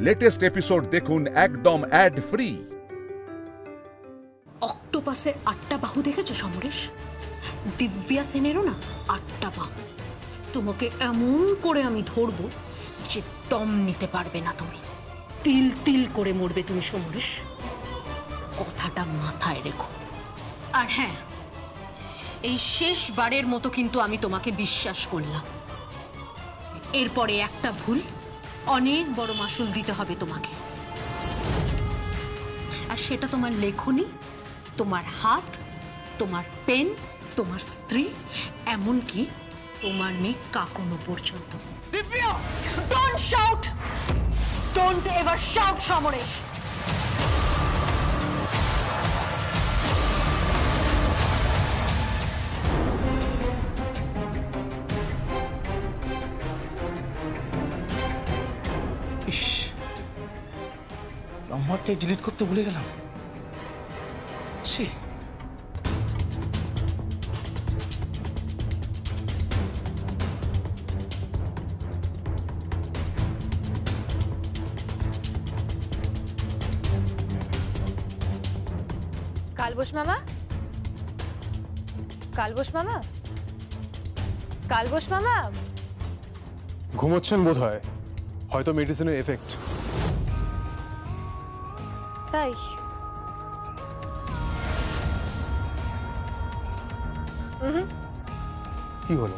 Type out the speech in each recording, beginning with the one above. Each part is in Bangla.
লেটেস্ট এপিসোড দেখুন একদম অ্যাড ফ্রি। অক্টোপাসের 8টা বাহু দেখেছো সমরেশ? দিব্যা সেনেরও না 8টা বাহু। তোমাকে এমন করে আমি ধরবো যে দম নিতে পারবে না তুমি। তিল তিল করে মরবে তুমি সমরেশ, কথাটা মাথায় রেখো। আর হ্যাঁ, এই শেষবারের মতো কিন্তু আমি তোমাকে বিশ্বাস করলাম। এরপরে একটা ভুল অনেক বড় মাসুল দিতে হবে তোমাকে। আর সেটা তোমার লেখনী, তোমার হাত, তোমার পেন, তোমার স্ত্রী, এমনকি তোমার মেয়ে কাকনো পর্যন্ত। Divya, don't shout, don't ever shout Samaresh. নাম্বারটাই ডিলিট করতে ভুলে গেলাম। কালবোস মামা, কালবোস মামা, কালবোস মামা। ঘুমোচ্ছেন বোধহয়, হয়তো মেডিসিনের এফেক্ট। তাই কি হলো?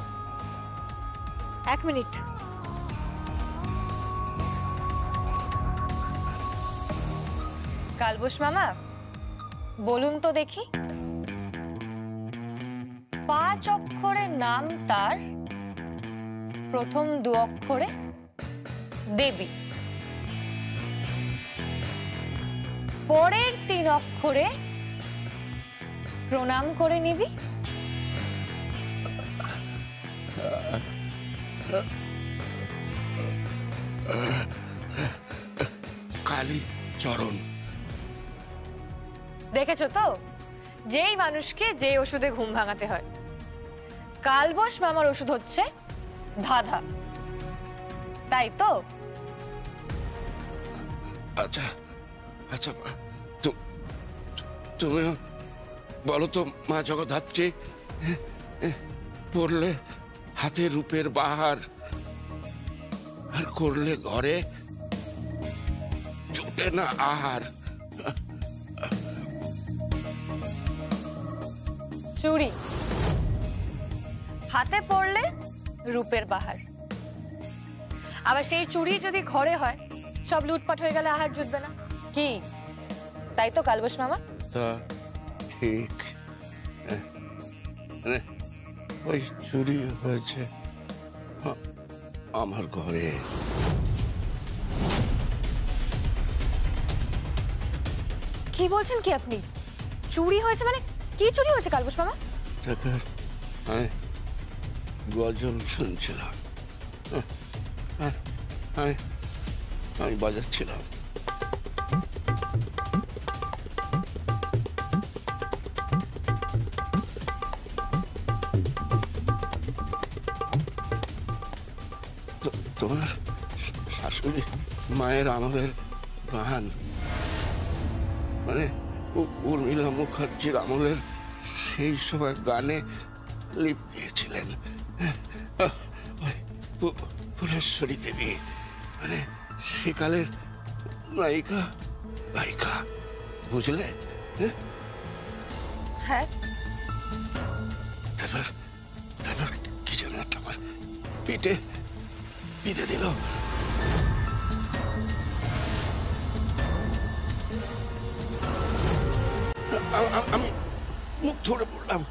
1 মিনিট। কালবোস মামা, বলুন তো দেখি, 5 অক্ষরের নাম তার, প্রথম 2 অক্ষরে দেবী, পরের 3 অক্ষরে প্রণাম করে নিবি। কালী চরণ। দেখেছো তো, যেই মানুষকে যে ওষুধে ঘুম ভাঙাতে হয়। কালবোস মামার ওষুধ হচ্ছে ধাঁধা, তাই তো? আচ্ছা আচ্ছা, তুমি বলো তো মা জগদ্ধাত্রী, পড়লে হাতে রূপের বাহার, আর করলে ঘরে জুটে না আহার। চুড়ি হাতে পড়লে রূপের বাহার, আবার সেই চুড়ি যদি ঘরে হয়, সব লুটপাট হয়ে গেলে আহার জুটবে না, কি? তাই তো কালবোস মামা? তা ঠিক, ওই চুরি হয়েছে আমার ঘরে। কি বলছেন কি আপনি? চুরি হয়েছে মানে কি চুরি হয়েছে কালবোস মামা? গজল শুনছিলাম, আমি বাজাচ্ছিলাম। তোমার শাশুড়ি মায়ের আমলের গান, মানে উর্মিলা মুখার্জির আমলের সেই সময় গানে লিপ দিয়েছিলেন ফুলেশ্বরী দেবী, মানে সেকালের নায়িকা গায়িকা, বুঝলে? হ্যাঁ। তারপর কি যেন আমার পেটে বিঁধে দিল। আমি মুখ ধরে পড়লাম,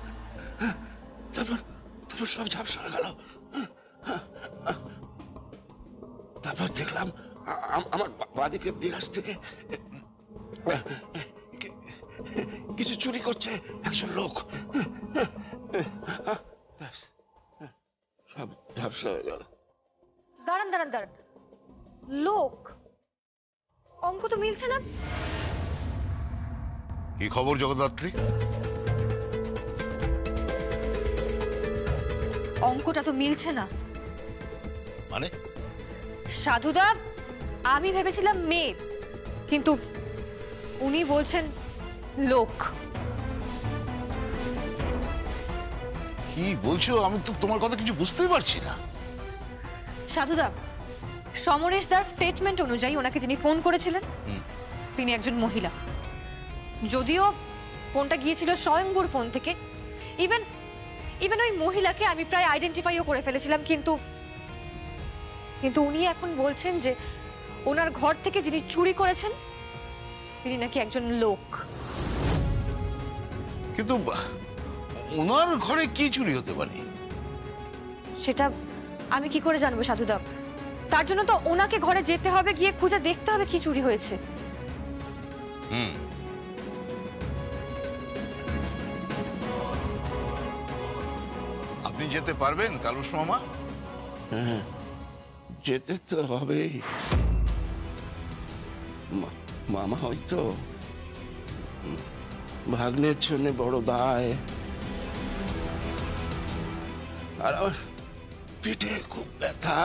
তারপর সব ঝাপসা হয়ে গেল। তারপর দেখলাম আমার বাঁদিকের দিরাজ থেকে কিছু চুরি করছে একজন লোক। সব ঝাপসা হয়ে গেল। দাঁড়ান দাঁড়ান দাঁড়ান, লোক, অঙ্ক তো মিলছে না। কি খবর জগদ্ধাত্রী? অঙ্কটা তো মিলছে না। মানে? সাধুদা আমি ভেবেছিলাম মেয়ে, কিন্তু উনি বলছেন লোক। কি বলছো? আমি তো তোমার কথা কিছু বুঝতেই পারছি না। সাধুদা, সমরেশ দার স্টেটমেন্ট অনুযায়ী ওনাকে যিনি ফোন করেছিলেন তিনি একজন মহিলা। যদিও ফোনটা গিয়েছিল স্বয়ংবর ফোন থেকে, ইভেন ওই মহিলাকে আমি প্রায় আইডেন্টিফাইও করে ফেলেছিলাম, কিন্তু উনি এখন বলছেন যে ওনার ঘর থেকে যিনি চুরি করেছেন তিনি নাকি একজন লোক। কিন্তু ওনার ঘরে কি চুরি হতে পারে? সেটা আমি কি করে জানবো সাধুদা? তার জন্য তো ওনাকে ঘরে যেতে হবে, গিয়ে খুঁজে দেখতে হবে কি চুরি হয়েছে। আপনি যেতে পারবেন কালুস মামা? হ্যাঁ, যেতে তো হবেই। মামা হয়তো ভাগ্নের জন্য বড় দায়, আর আমার পিঠে খুব ব্যথা।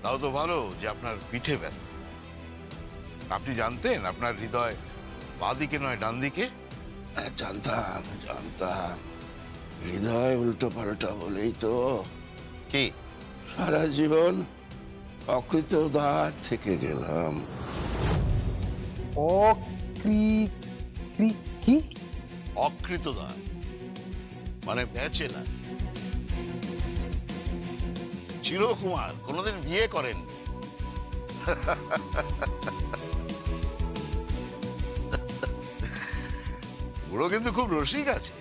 তাও তো ভালো যে আপনার পিঠে ব্যথা। আপনি জানতেন আপনার হৃদয় বাঁ দিকে নয় ডান দিকে? জানতাম, হৃদয় উল্টো পাল্টা বলেই তো কি সারা জীবন অকৃতদার থেকে গেলাম। কি? অকৃতদার মানে ব্যাচেলার। চিরকুমার, কোনোদিন বিয়ে করেন? বুড়ো কিন্তু খুব রসিক আছে।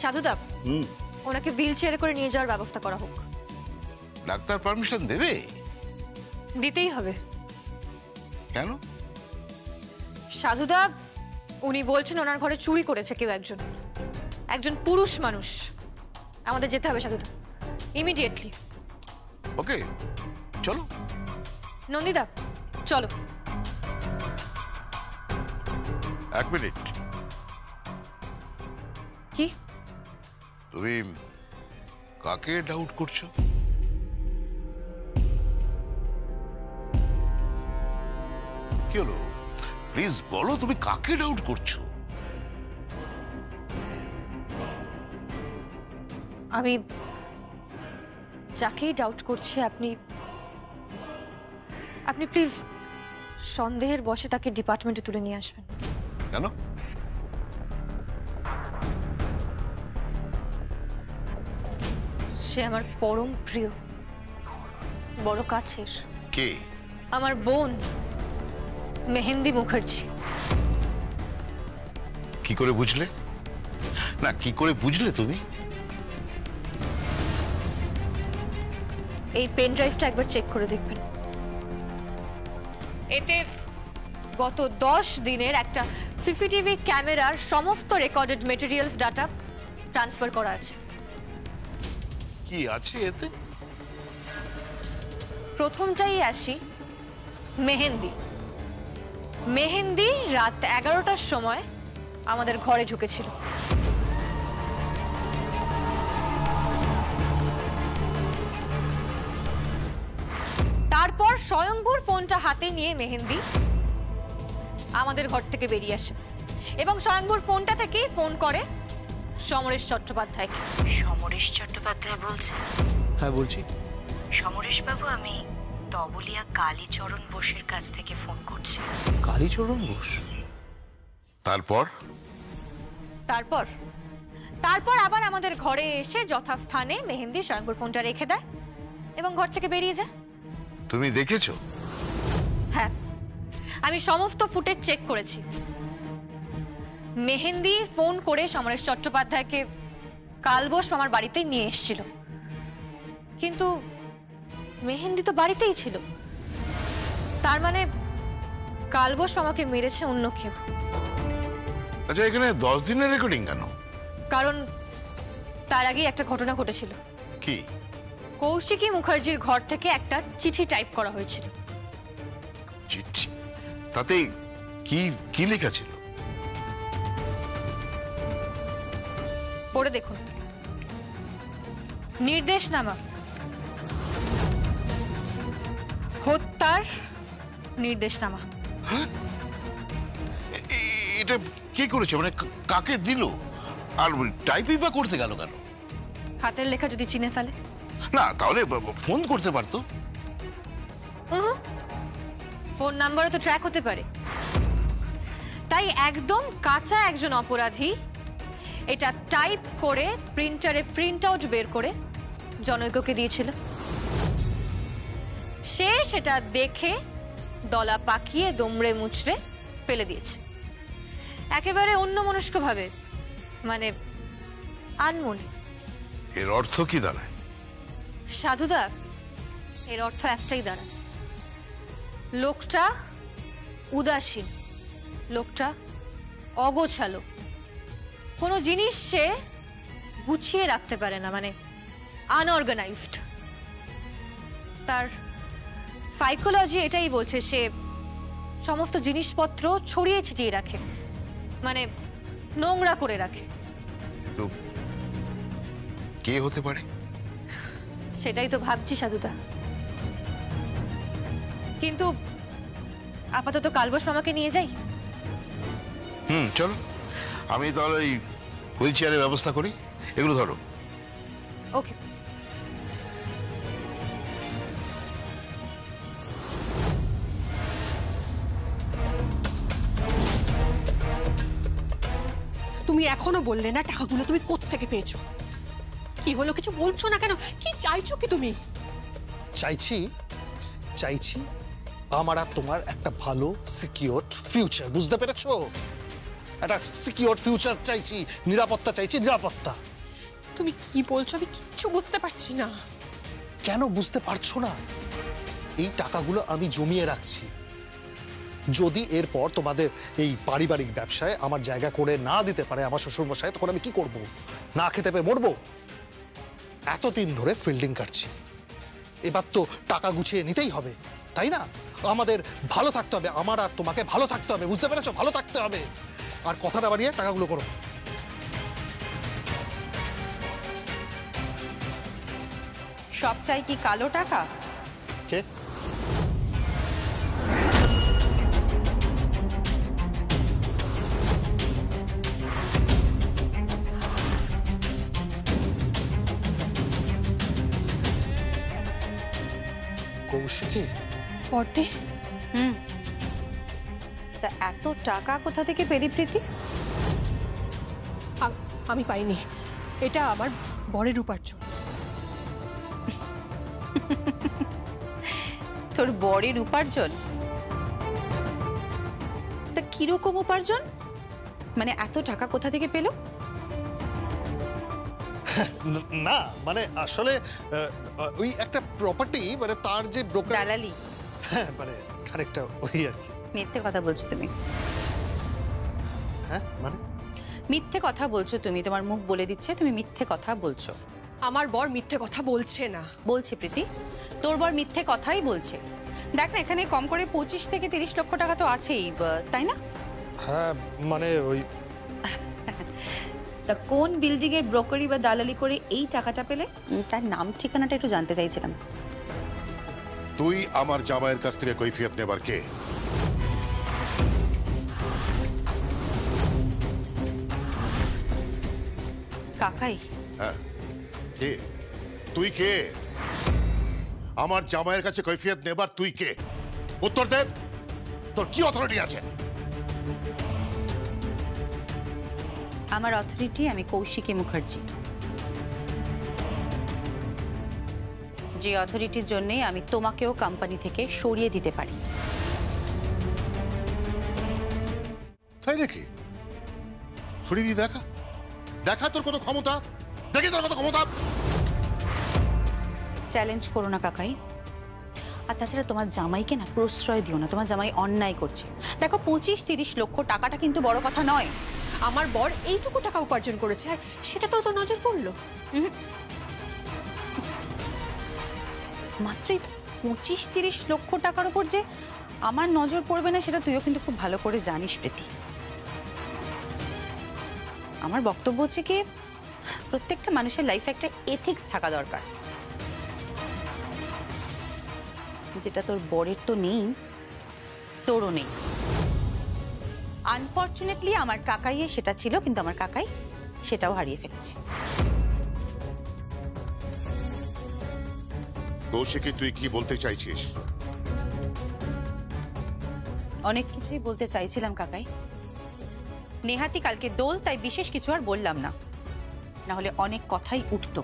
সাধুদা, ওনাকে হুইল চেয়ারে করে নিয়ে যাওয়ার ব্যবস্থা করা হোক। ডাক্তার পারমিশন দেবে? দিতেই হবে। কেন? সাধুদা, উনি বলছেন ওনার ঘরে চুরি করেছে কেউ একজন পুরুষ মানুষ। আমাদের যেতে হবে সাধুদা, ইমিডিয়েটলি। ওকে, চলো। নন্দিদা, চলো। এক মিনিট। কি? তুমি কাকে ডাউট করছো? কি হলো? প্লিজ বলো, তুমি কাকে ডাউট করছো? আমি যাকেই ডাউট করছি, আপনি প্লিজ সন্দেহের বশে তাকে ডিপার্টমেন্টে তুলে নিয়ে আসবেন। কেন? সে আমার পরম প্রিয়, বড় কাছের। কে? আমার বোন মেহেন্দি মুখার্জি। কি করে বুঝলে? না, কি করে বুঝলে তুমি? এই পেন ড্রাইভটা একবার চেক করে দেখবেন। এতে গত 10 দিনের একটা সিসিটিভি ক্যামেরার সমস্ত রেকর্ডেড মেটেরিয়ালস ডাটা ট্রান্সফার করা আছে। কি আছে এতে? প্রথমটাই আসি, মেহেন্দি রাত 11টার সময় আমাদের ঘরে ঢুকেছিল। তারপর স্বয়ংবর ফোনটা হাতে নিয়ে মেহেন্দি আমাদের ঘর থেকে বেরিয়ে আসে এবং স্বয়ংবর ফোনটা থেকেই ফোন করে সমরেশ চট্টোপাধ্যায়কে। সমরেশ চট্টোপাধ্যায় বলছেন? হ্যাঁ বলছি। সমরেশ বাবু, আমি তবলিয়া কালীচরণ বোসের কাছ থেকে ফোন করছি। কালীচরণ বোস? তারপর তারপর আবার আমাদের ঘরে এসে যথাস্থানে মেহেন্দি স্বয়ংবর ফোনটা রেখে দেয় এবং ঘর থেকে বেরিয়ে যায়। তুমি দেখেছো? হ্যাঁ, আমি সমস্ত ফুটেজ চেক করেছি। মেহেন্দি ফোন করে সমরেশ চট্টোপাধ্যায়কে কালবোস মামার বাড়িতে নিয়ে এসেছিল, কিন্তু মেহেন্দি তো বাড়িতেই ছিল। তার মানে কালবোস মামাকে মেরেছে অন্য কেউ। আচ্ছা, এখানে 10 দিনের রেকর্ডিং কেন? কারণ তার আগে একটা ঘটনা ঘটেছিল। কি? কৌশিকী মুখার্জির ঘর থেকে একটা চিঠি টাইপ করা হয়েছিল। চিঠি? তাতে কি কি লেখা ছিল? পড়ে দেখুন। নির্দেশনামা, হত্যার নির্দেশনামা। এটা কে করেছে, মানে কাকে দিল, আর টাইপই বা করতে গেল কেন? হাতের লেখা যদি চিনে ফেলে? না, তাহলে ফোন করতে পারতো। ফোন নাম্বারও তো ট্র্যাক হতে পারে। তাই একদম কাঁচা একজন অপরাধী এটা টাইপ করে প্রিন্টারে প্রিন্ট আউট বের করে জনৈককে দিয়েছিল। সে সেটা দেখে দলা পাকিয়ে দমড়ে মুচড়ে ফেলে দিয়েছে, একেবারে অন্যমনস্কভাবে, মানে আনমনে। এর অর্থ কি দাঁড়ায়? সাধুদা, এর অর্থ একটাই দাঁড়ায়, লোকটা উদাসীন, লোকটা অগোছালো, কোনো জিনিস সে গুছিয়ে রাখতে পারে না, মানে আনঅর্গানাইজড। তার সাইকোলজি এটাই বলছে, সে সমস্ত জিনিসপত্র ছড়িয়ে ছিটিয়ে রাখে, মানে নোংরা করে রাখে। তো কে হতে পারে? সেটাই তো ভাবছি সাধুদা, কিন্তু আপাতত কালবোস মামাকে নিয়ে যাই। চলো, আমি তাহলে ওই হুইল চেয়ারের ব্যবস্থা করি। এগুলো ধরো। ওকে। তুমি এখনো বললে না টাকাগুলো তুমি কোত্থেকে পেয়েছো? কি হলো, কিছু বলছো না কেন? কি চাইছো কি তুমি? চাইছি আমার আর তোমার একটা ভালো সিকিউরড ফিউচার, বুঝতে পেরেছো? একটা সিকিউরড ফিউচার চাইছি, নিরাপত্তা চাইছি, নিরাপত্তা। তুমি কি বলছো? আমি কিচ্ছু বুঝতে পারছি না। কেন বুঝতে পারছো না? এই টাকাগুলো আমি জমিয়ে রাখছি, যদি এরপর তোমাদের এই পারিবারিক ব্যবসায় আমার জায়গা করে না দিতে পারে আমার শ্বশুরমশাই, তখন আমি কি করব? না খেতে পেয়ে মরবো? এতদিন ধরে ফিল্ডিং কাটছি, এবার তো টাকা গুছিয়ে নিতেই হবে, তাই না? আমাদের ভালো থাকতে হবে, আমার আর তোমাকে ভালো থাকতে হবে, বুঝতে পেরেছো? ভালো থাকতে হবে। আর কথা না বাড়িয়ে টাকাগুলো করো। সবটাই কি কালো টাকা? কে? কৌশিকী? পড়তে? তা এত টাকা কোথা থেকে পেলি প্রীতি? আমি পাইনি, এটা আমার বরের উপার্জন। তোর বরের উপার্জন? তা কিরকম উপার্জন? মানে এত টাকা কোথা থেকে পেল? না মানে আসলে ওই একটা প্রপার্টি, মানে তার যে ব্রোকার, দালালি। হ্যাঁ মানে খানিকটা ওই আর কি। মিথ্যে কথা বলছো তুমি। হ্যাঁ মানে মিথ্যে কথা বলছো তুমি, তোমার মুখ বলে দিচ্ছে তুমি মিথ্যে কথা বলছো। আমার বর মিথ্যে কথা বলছে না। বলছে প্রীতি, তোর বর মিথ্যে কথাই বলছে। দেখ না, এখানে কম করে 25 থেকে 30 লক্ষ টাকা তো আছেই, তাই না? হ্যাঁ মানে ওই তা কোন বিল্ডিং এর ব্রোকারি বা দালালি করে এই টাকাটা পেলে? তার নাম ঠিকানাটা একটু জানতে চাইছিলাম। তুই আমার জামাইয়ের কাছ থেকে কৈফিয়ত নেবার কে? কাকাই। হ্যাঁ, কে? তুই কে? আমার জামাইয়ের কাছে কৈফিয়ত নেবার তুই কে? উত্তর দে, তোর কি অথরিটি আছে? আমার অথরিটি, আমি কৌশিকী মুখার্জি। যে অথরিটির জন্যে আমি তোমাকেও কোম্পানি থেকে সরিয়ে দিতে পারি। তাই নাকি? সরিয়ে দিয়ে দেখা, দেখা তোর কত ক্ষমতা, দেখি তোর কত ক্ষমতা। চ্যালেঞ্জ করো না কাকাই। আর তাছাড়া তোমার জামাইকে না প্রশ্রয় দিও না, তোমার জামাই অন্যায় করছে। দেখো 25-30 লক্ষ টাকাটা কিন্তু বড় কথা নয়। আমার বর এইটুকু টাকা উপার্জন করেছে, আর সেটা তো তো নজর পড়লো। মাত্র 25-30 লক্ষ টাকার উপর যে আমার নজর পড়বে না, সেটা তুইও কিন্তু খুব ভালো করে জানিস প্রীতি। আমার বক্তব্য হচ্ছে কি, প্রত্যেকটা মানুষের লাইফে একটা এথিক্স থাকা দরকার। যেটা তোর বরের তো নেই, তোরও নেই। আনফর্চুনেটলি আমার কাকাইয়ে সেটা ছিল, কিন্তু আমার কাকাই সেটাও হারিয়ে ফেলেছে। কৌশিকী, তুই কি বলতে চাইছিস? অনেক কিছুই বলতে চাইছিলাম কাকাই। নেহাতি কালকে দোল, তাই বিশেষ কিছু আর বললাম না, না হলে অনেক কথাই উঠতো।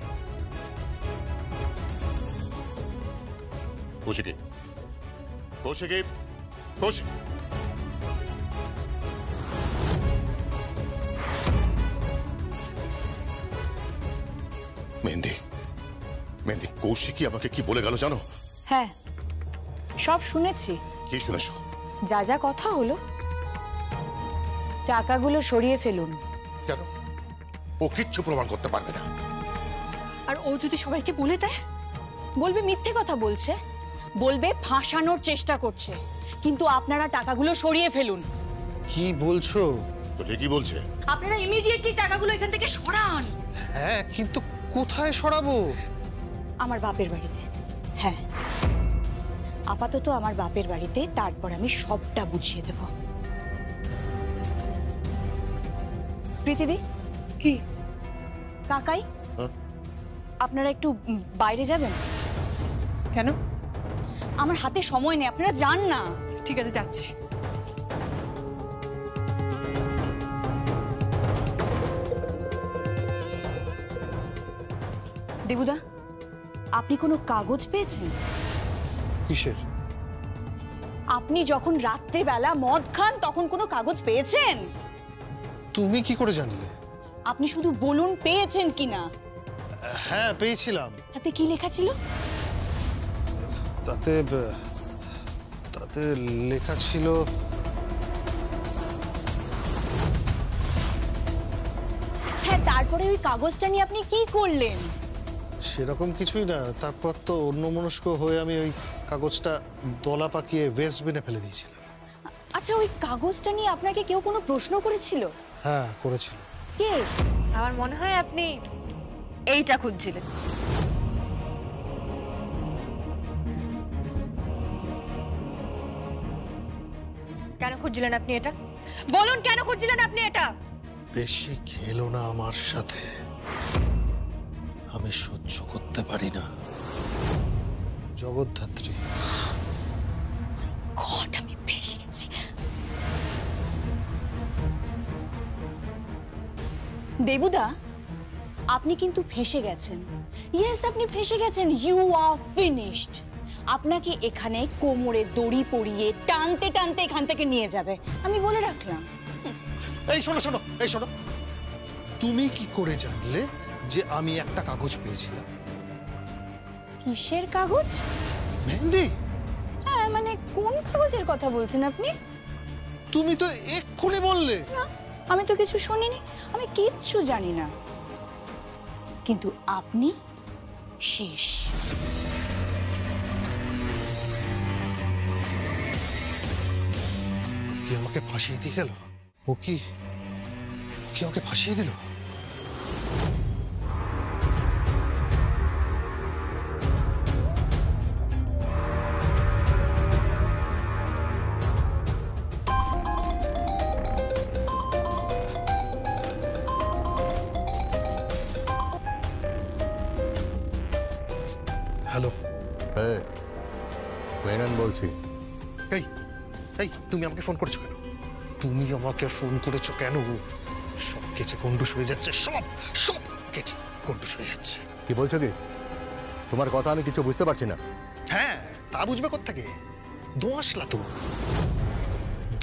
কৌশিকী, কৌশিকী, কৌশিক, মেহেন্দি, মেহেন্দি, কৌশিকী আমাকে কি বলে গেল জানো? হ্যাঁ, সব শুনেছি। কি শুনেছ? যা যা কথা হলো, টাকাগুলো সরিয়ে ফেলুন। কেন? ও কিচ্ছু প্রমাণ করতে পারবে না। আর ও যদি সবাইকে বলে দেয়, বলবে মিথ্যে কথা বলছে, বলবে ফাঁসানোর চেষ্টা করছে, কিন্তু আপনারা টাকাগুলো সরিয়ে ফেলুন। কি বলছো? তো ঠিকই বলছে। আপনারা ইমিডিয়েটলি টাকাগুলো এখান থেকে সরান। হ্যাঁ, কিন্তু কোথায় সরাবো? আমার বাপের বাড়িতে। হ্যাঁ, আপাতত আমার বাপের বাড়িতে, তারপর আমি সবটা বুঝিয়ে দেব। প্রীতিদি, কি কাকাই, আপনারা একটু বাইরে যাবেন? কেন? আমার হাতে সময় নেই, আপনারা যান না। ঠিক আছে, যাচ্ছি। দেবুদা, আপনি কোনো কাগজ পেয়েছেন? কিসের? আপনি যখন রাত্রেবেলা মদ খান তখন কোনো কাগজ পেয়েছেন? তুমি কি করে জানলে? আপনি শুধু বলুন পেয়েছেন কিনা। হ্যাঁ, পেয়েছিলাম। তাতে কি লেখা ছিল? তাতে তাতে লেখা ছিল হ্যাঁ, তারপরে ওই কাগজটা নিয়ে আপনি কি করলেন? সেরকম কিছুই না। তারপর তো অন্যমনস্ক হয়ে আমি ওই কাগজটা দলা পাকিয়ে ওয়েস্টবিনে ফেলে দিয়েছিলাম। আচ্ছা, ওই কাগজটা নিয়ে আপনাকে কেউ কোনো প্রশ্ন করেছিল? হ্যাঁ, করেছিল। কে? আমার মনে হয় আপনি এইটা খুঁজছিলেন। কেন খুঁজছিলেন আপনি এটা? বলুন, কেন খুঁজছিলেন আপনি এটা? বেশি খেলো না আমার সাথে, আমি সহ্য করতে পারি না। জগদ্ধাত্রী, গড, আমি ফেঁসে গেছি। দেবুদা, আপনি কিন্তু ফেঁসে গেছেন। ইয়েস, আপনি ফেঁসে গেছেন। You are finished. আপনাকে এখানে কোমরে দড়ি পরিয়ে টানতে টানতে এখান থেকে নিয়ে যাবে, আমি বলে রাখলাম। এই শোনো শোনো, এই শোনো, তুমি কি করে জানলে যে আমি একটা কাগজ পেয়েছিলাম? কিসের কাগজ? মেহেন্দি, হ্যাঁ, মানে কোন কাগজের কথা বলছেন আপনি? তুমি তো এক্ষুনি বললে। না, আমি তো কিছু শুনিনি, আমি কিচ্ছু জানি না। কিন্তু আপনি শেষ। কি আমাকে ফাঁসিয়ে দিয়ে গেল? ও কি আমাকে ফাঁসিয়ে দিল? হ্যালো। হ্যাঁ, মেনন বলছি। এই এই, তুমি আমাকে ফোন করেছো কেন? তুমি আমাকে ফোন করেছো কেন? সব কেচে গন্ডুস হয়ে যাচ্ছে, সব কেচে গন্ডুস হয়ে যাচ্ছে। কি বলছো কি? তোমার কথা আমি কিছু বুঝতে পারছি না। হ্যাঁ, তা বুঝবে কোত্থেকে? দোয়াশলা তো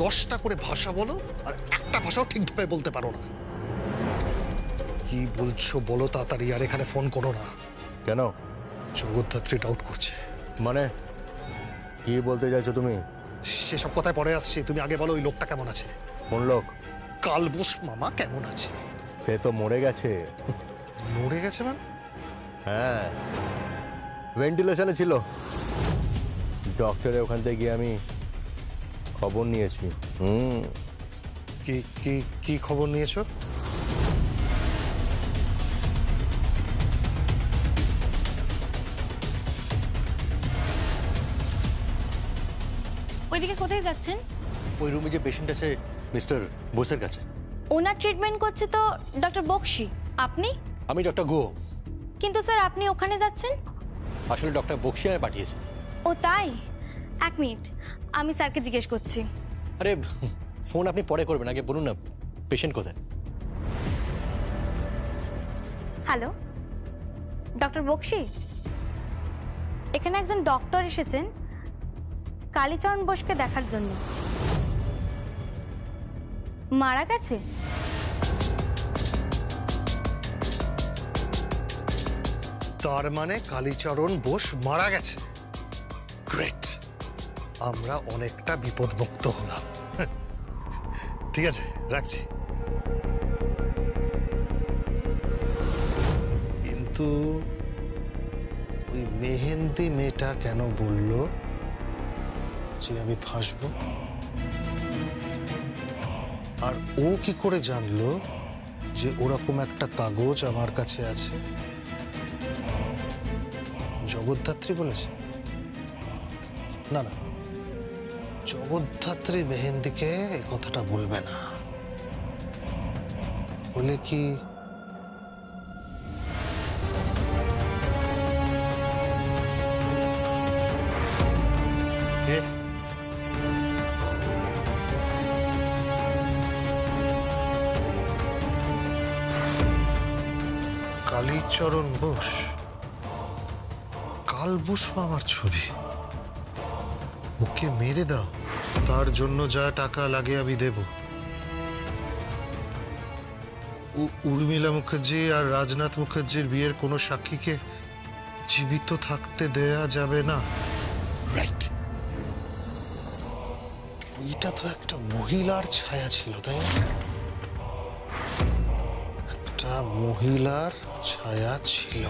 10টা করে ভাষা বলো, আর একটা ভাষাও ঠিকভাবে বলতে পারো না। কি বলছো বলো তাড়াতাড়ি, আর এখানে ফোন করো না। কেন? জগদ্ধাত্রী ডাউট করছে। মানে কি বলতে চাইছো তুমি? সেসব কথায় পরে আসছে, তুমি আগে বলো ওই লোকটা কেমন আছে? কোন লোক? কালবোস মামা কেমন আছে? সে তো মরে গেছে। মরে গেছে মানে? হ্যাঁ, ভেন্টিলেশনে ছিল। ডক্টরের ওখান থেকে গিয়ে আমি খবর নিয়েছি। কি কি কি খবর নিয়েছো? ওইদিকে কোথায় যাচ্ছেন? ওই রুমে যে পেশেন্ট আছে মিস্টার বোসের কাছে। ওনার ট্রিটমেন্ট করছে তো ডক্টর বক্সি। আপনি? আমি ডক্টর গো। কিন্তু স্যার আপনি ওখানে যাচ্ছেন? আসলে ডক্টর বক্সি আমায় পাঠিয়েছে। ও তাই? এক মিনিট, আমি স্যারকে জিজ্ঞেস করছি। আরে ফোন আপনি পরে করবেন, আগে বলুন না পেশেন্ট কোথায়। হ্যালো ডক্টর বক্সি, এখানে একজন ডক্টর এসেছেন কালীচরণ বোসকে দেখার জন্য। মারা গেছে? তার মানে কালীচরণ বোস মারা গেছে। গ্রেট, আমরা অনেকটা বিপদমুক্ত হলাম। ঠিক আছে, রাখছি। কিন্তু ওই মেহেন্দি মেয়েটা কেন বলল যে আমি ফাঁসবো? আর ও কি করে জানলো যে ওরকম একটা কাগজ আমার কাছে আছে? জগদ্ধাত্রী বলেছে? না না, জগদ্ধাত্রী মেহেন্দিকে এই কথাটা বলবে না। বলে কি কালীচরণ বোস? কালবোস মামার ছবি। ওকে মেরে দাও, তার জন্য যা টাকা লাগে আমি দেব। উর্মিলা মুখার্জি আর রাজনাথ মুখার্জির বিয়ের কোনো সাক্ষীকে জীবিত থাকতে দেয়া যাবে না। রাইট। ওইটা তো একটা মহিলার ছায়া ছিল, তাই না? একটা মহিলার ছায়া ছিল।